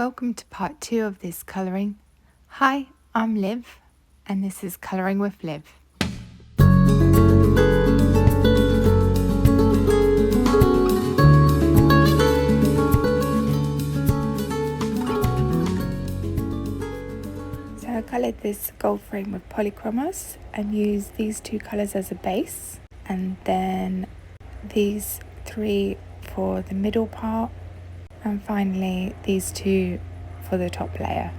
Welcome to part 2 of this colouring. Hi, I'm Liv, and this is Colouring with Liv. So I coloured this gold frame with Polychromos and used these two colours as a base, and then these three for the middle part, and finally these two for the top layer.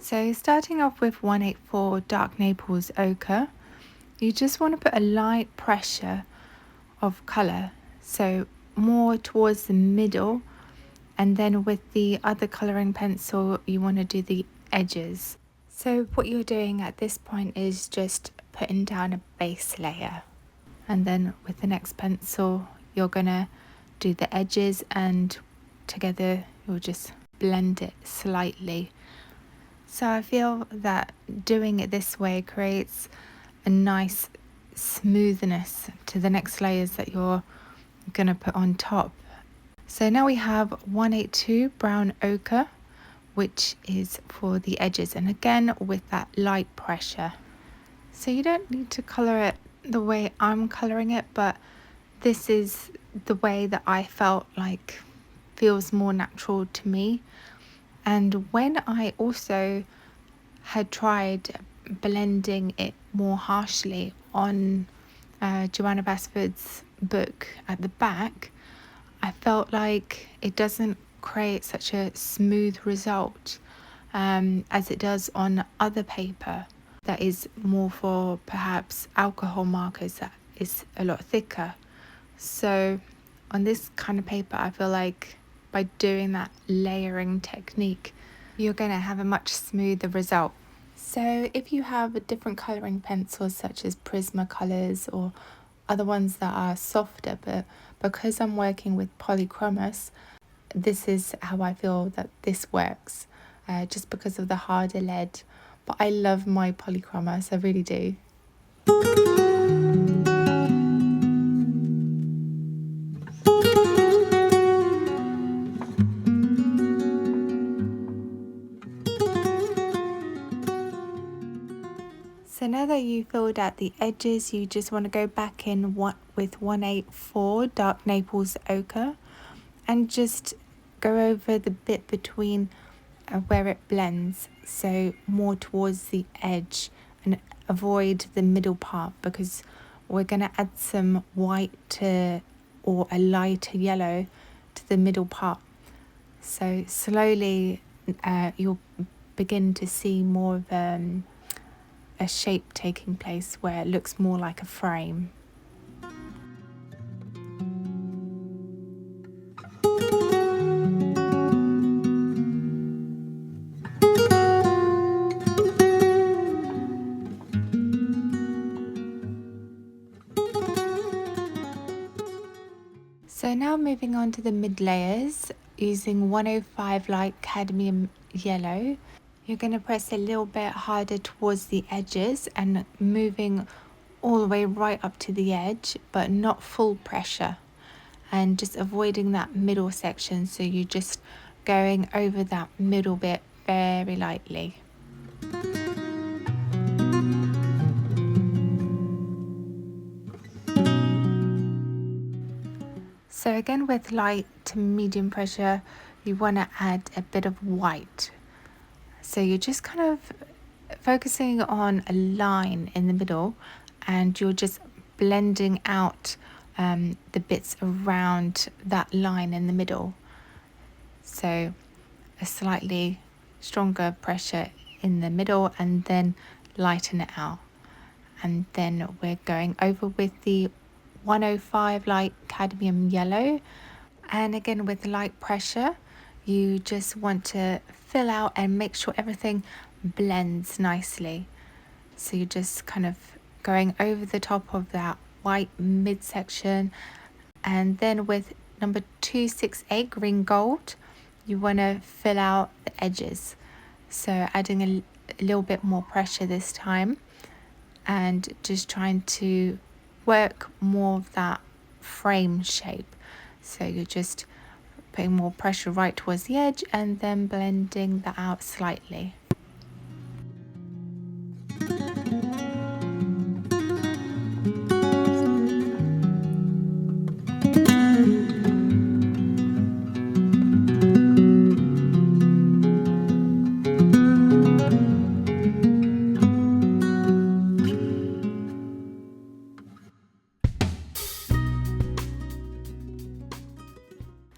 So starting off with 184 Dark Naples Ochre, you just want to put a light pressure of colour, so more towards the middle, and then with the other colouring pencil you want to do the edges. So what you're doing at this point is just putting down a base layer, and then with the next pencil you're gonna do the edges, and together you'll just blend it slightly. So I feel that doing it this way creates a nice smoothness to the next layers that you're gonna put on top. So now we have 182 Brown Ochre, which is for the edges, and again with that light pressure. So you don't need to colour it the way I'm colouring it, but this is the way that I felt like feels more natural to me. And when I also had tried blending it more harshly on Johanna Basford's book at the back, I felt like it doesn't create such a smooth result as it does on other paper that is more for perhaps alcohol markers, that is a lot thicker. So on this kind of paper I feel like by doing that layering technique you're going to have a much smoother result. So if you have different colouring pencils such as Prismacolors or other ones that are softer, but because I'm working with Polychromos, this is how I feel that this works, just because of the harder lead. But I love my Polychromos, I really do. So now that you filled out the edges, you just want to go back in with 184 Dark Naples Ochre and just go over the bit between where it blends, so more towards the edge, and avoid the middle part because we're going to add some white or a lighter yellow to the middle part. So slowly you'll begin to see more of a shape taking place where it looks more like a frame. So now moving on to the mid layers, using 105 light cadmium yellow, you're going to press a little bit harder towards the edges and moving all the way right up to the edge, but not full pressure, and just avoiding that middle section, so you're just going over that middle bit very lightly. So again with light to medium pressure, you want to add a bit of white. So you're just kind of focusing on a line in the middle, and you're just blending out the bits around that line in the middle. So a slightly stronger pressure in the middle and then lighten it out. And then we're going over with the 105 light cadmium yellow, and again with light pressure you just want to fill out and make sure everything blends nicely. So you're just kind of going over the top of that white midsection, and then with number 268 green gold you want to fill out the edges, so adding a little bit more pressure this time and just trying to work more of that frame shape. So you're just putting more pressure right towards the edge and then blending that out slightly.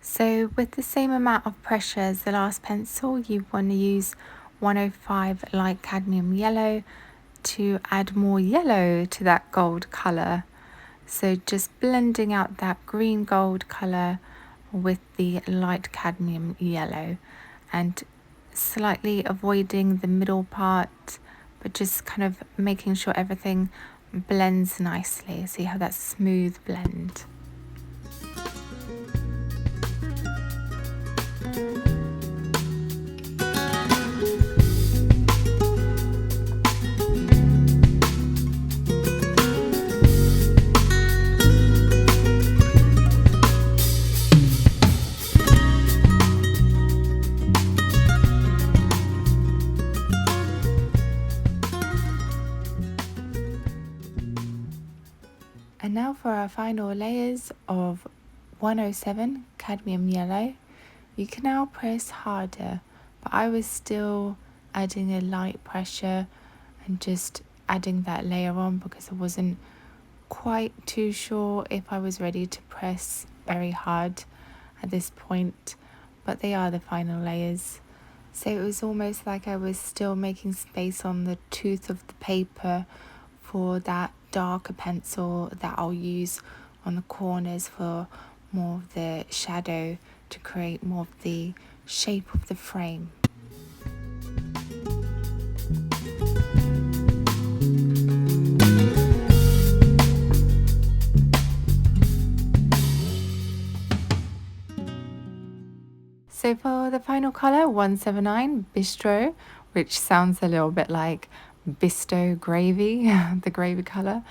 So with the same amount of pressure as the last pencil, you want to use 105 light cadmium yellow to add more yellow to that gold colour. So just blending out that green gold colour with the light cadmium yellow and slightly avoiding the middle part, but just kind of making sure everything blends nicely. So you have that smooth blend. And now for our final layers of 107 cadmium yellow. You can now press harder, but I was still adding a light pressure and just adding that layer on because I wasn't quite too sure if I was ready to press very hard at this point, but they are the final layers. So it was almost like I was still making space on the tooth of the paper for that darker pencil that I'll use on the corners for more of the shadow to create more of the shape of the frame. So for the final colour, 179 Bistro, which sounds a little bit like Bisto gravy, the gravy colour.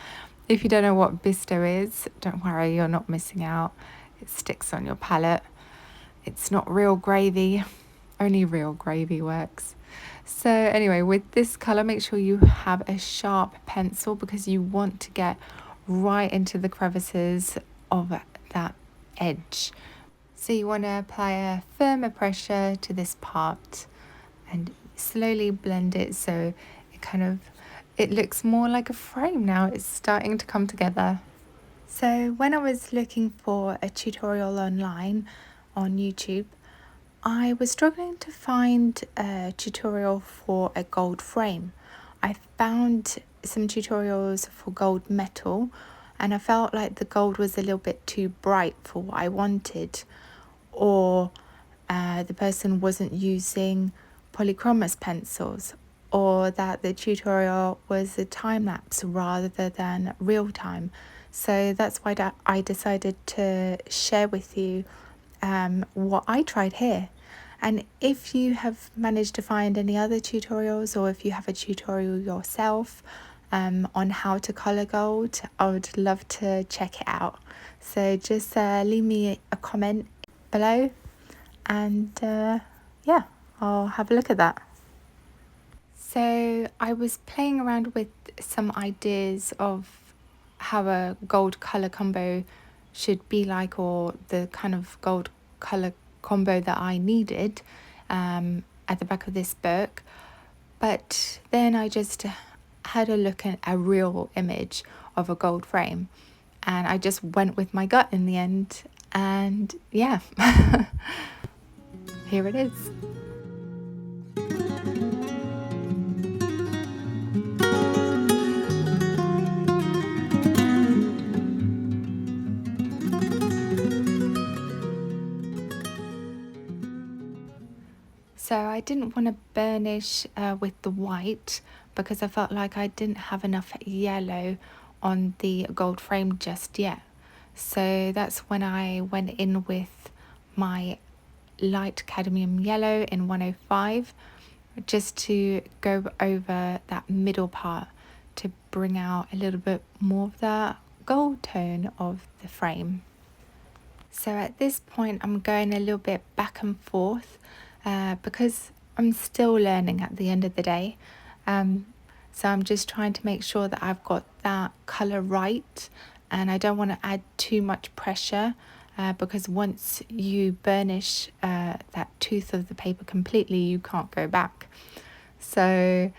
If you don't know what Bisto is, don't worry, you're not missing out. It sticks on your palette. It's not real gravy, only real gravy works. So anyway, with this colour, make sure you have a sharp pencil because you want to get right into the crevices of that edge. So you want to apply a firmer pressure to this part and slowly blend it so it looks more like a frame now. It's starting to come together. So when I was looking for a tutorial online on YouTube, I was struggling to find a tutorial for a gold frame. I found some tutorials for gold metal and I felt like the gold was a little bit too bright for what I wanted, or the person wasn't using Polychromos pencils, or that the tutorial was a time lapse rather than real time. So that's why I decided to share with you what I tried here. And if you have managed to find any other tutorials, or if you have a tutorial yourself on how to colour gold, I would love to check it out. So just leave me a comment below and yeah, I'll have a look at that. So I was playing around with some ideas of how a gold colour combo should be like, or the kind of gold colour combo that I needed at the back of this book. But then I just had a look at a real image of a gold frame and I just went with my gut in the end, and yeah, here it is. So I didn't want to burnish with the white because I felt like I didn't have enough yellow on the gold frame just yet. So that's when I went in with my light cadmium yellow in 105 just to go over that middle part to bring out a little bit more of that gold tone of the frame. So at this point I'm going a little bit back and forth because I'm still learning at the end of the day. So I'm just trying to make sure that I've got that colour right, and I don't want to add too much pressure because once you burnish that tooth of the paper completely, you can't go back. So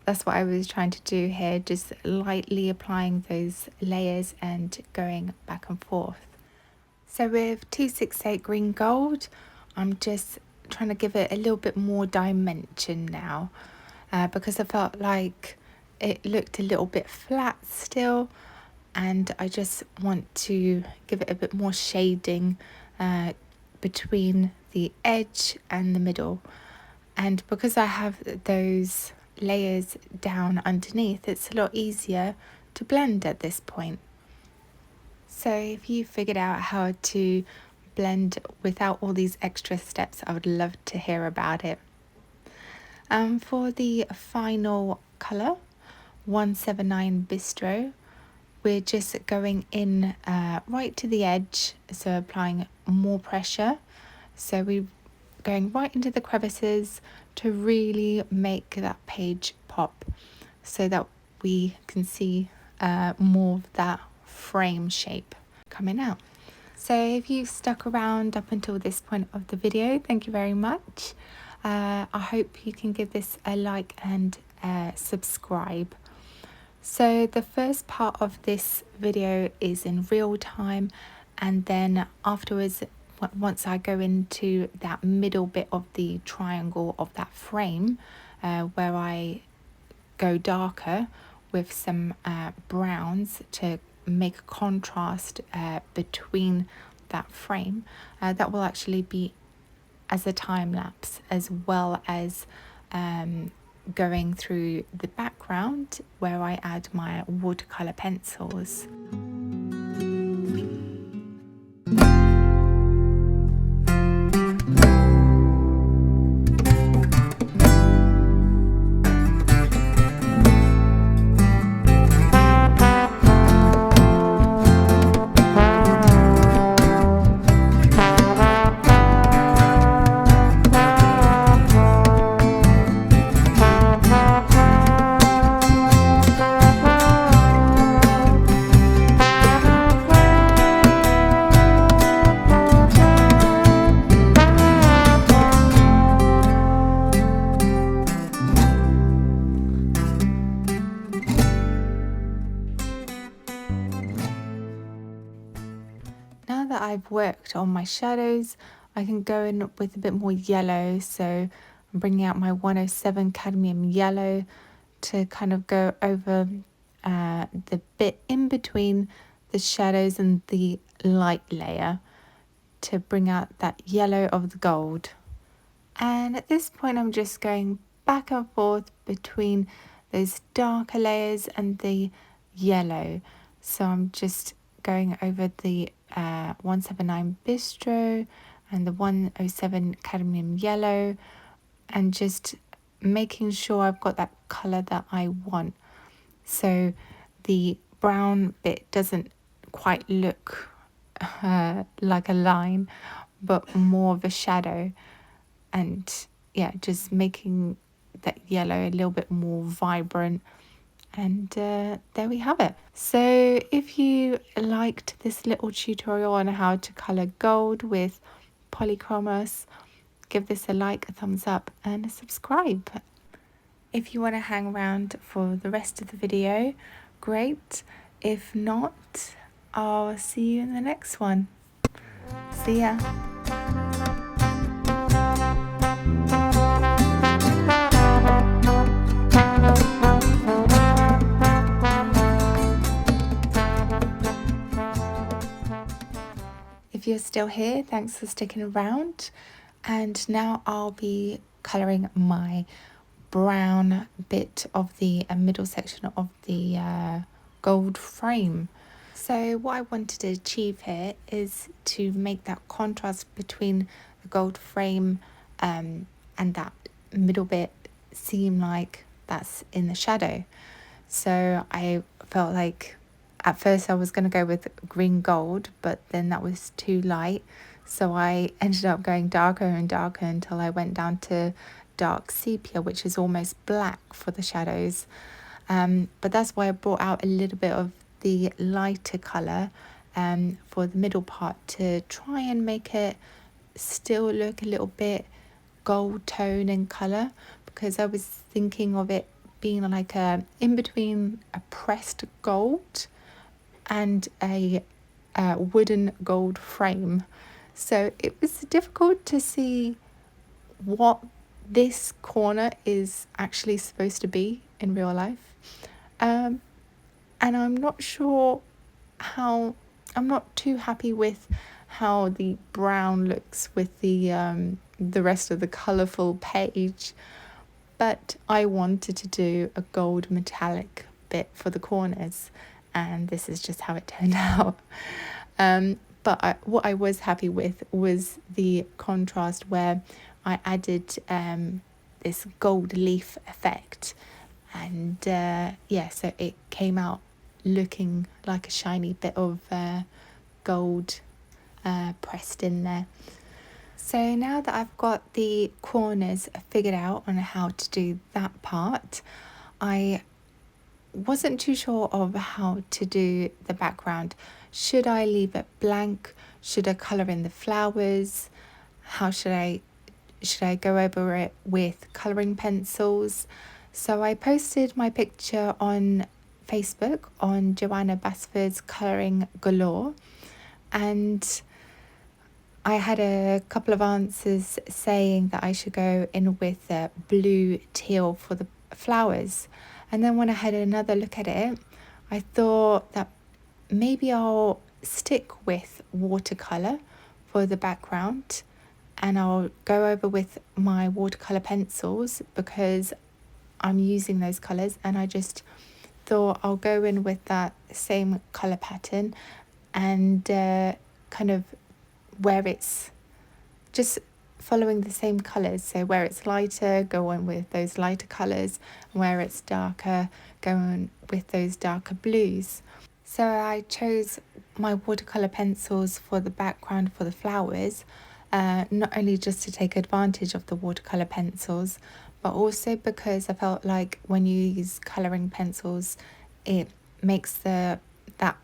that's what I was trying to do here, just lightly applying those layers and going back and forth. So with 268 green gold, I'm just trying to give it a little bit more dimension now because I felt like it looked a little bit flat still, and I just want to give it a bit more shading between the edge and the middle. And because I have those layers down underneath, it's a lot easier to blend at this point. So if you figured out how to blend without all these extra steps, I would love to hear about it. For the final colour, 179 Bistro, we're just going in right to the edge, so applying more pressure. So we're going right into the crevices to really make that page pop so that we can see more of that frame shape coming out. So if you've stuck around up until this point of the video, thank you very much. I hope you can give this a like and subscribe. So the first part of this video is in real time, and then afterwards, once I go into that middle bit of the triangle of that frame where I go darker with some browns to make a contrast between that frame, that will actually be as a time lapse, as well as going through the background where I add my watercolour pencils. Now that I've worked on my shadows, I can go in with a bit more yellow. So I'm bringing out my 107 cadmium yellow to kind of go over the bit in between the shadows and the light layer to bring out that yellow of the gold. And at this point, I'm just going back and forth between those darker layers and the yellow. So I'm just going over the 179 Bistro and the 107 cadmium yellow, and just making sure I've got that colour that I want. So the brown bit doesn't quite look like a line, but more of a shadow. And yeah, just making that yellow a little bit more vibrant. And there we have it. So if you liked this little tutorial on how to colour gold with Polychromos, give this a like, a thumbs up and a subscribe. If you want to hang around for the rest of the video, great. If not, I'll see you in the next one. See ya. If you're still here, thanks for sticking around. And now I'll be colouring my brown bit of the middle section of the gold frame. So what I wanted to achieve here is to make that contrast between the gold frame and that middle bit seem like that's in the shadow. So I felt like at first I was going to go with green gold, but then that was too light. So I ended up going darker and darker until I went down to dark sepia, which is almost black for the shadows. But that's why I brought out a little bit of the lighter colour for the middle part to try and make it still look a little bit gold tone in colour, because I was thinking of it being like a in between a pressed gold and a wooden gold frame. So it was difficult to see what this corner is actually supposed to be in real life. And I'm not sure how, I'm not too happy with how the brown looks with the rest of the colourful page. But I wanted to do a gold metallic bit for the corners, and this is just how it turned out. But what I was happy with was the contrast where I added this gold leaf effect, and so it came out looking like a shiny bit of gold pressed in there. So now that I've got the corners figured out on how to do that part, I wasn't too sure of how to do the background. Should I leave it blank? Should I colour in the flowers? How should I go over it with colouring pencils? So I posted my picture on Facebook on Johanna Basford's Colouring Galore, and I had a couple of answers saying that I should go in with blue teal for the flowers. And then when I had another look at it, I thought that maybe I'll stick with watercolour for the background, and I'll go over with my watercolour pencils because I'm using those colours, and I just thought I'll go in with that same colour pattern and kind of where it's just following the same colours. So where it's lighter, go on with those lighter colours, and where it's darker, go on with those darker blues. So I chose my watercolour pencils for the background for the flowers, not only just to take advantage of the watercolour pencils, but also because I felt like when you use colouring pencils, it makes that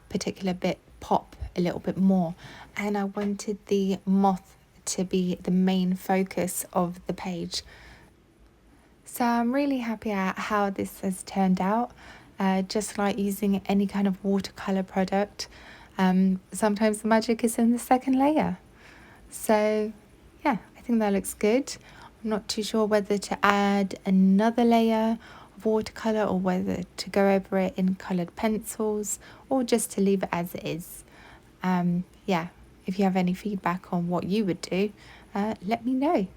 particular bit pop a little bit more. And I wanted the moth to be the main focus of the page. So I'm really happy at how this has turned out. Just like using any kind of watercolour product, sometimes the magic is in the second layer. So yeah, I think that looks good. I'm not too sure whether to add another layer of watercolour or whether to go over it in coloured pencils or just to leave it as it is. If you have any feedback on what you would do, let me know.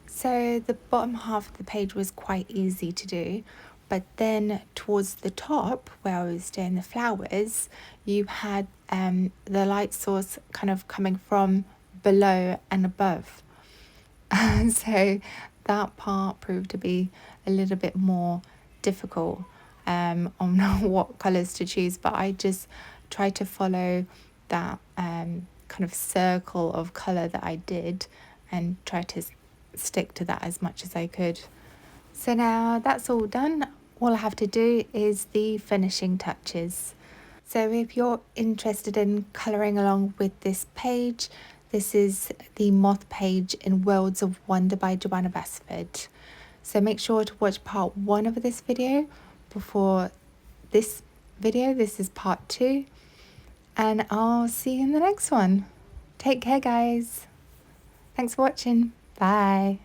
So the bottom half of the page was quite easy to do, but then towards the top where I was doing the flowers, you had the light source kind of coming from below and above. So that part proved to be a little bit more difficult on what colours to choose, but I just tried to follow that kind of circle of colour that I did and try to stick to that as much as I could. So now that's all done. All I have to do is the finishing touches. So if you're interested in colouring along with this page, this is the Moth page in Worlds of Wonder by Johanna Basford. So make sure to watch part 1 of this video before this video. This is part 2. And I'll see you in the next one. Take care, guys. Thanks for watching. Bye.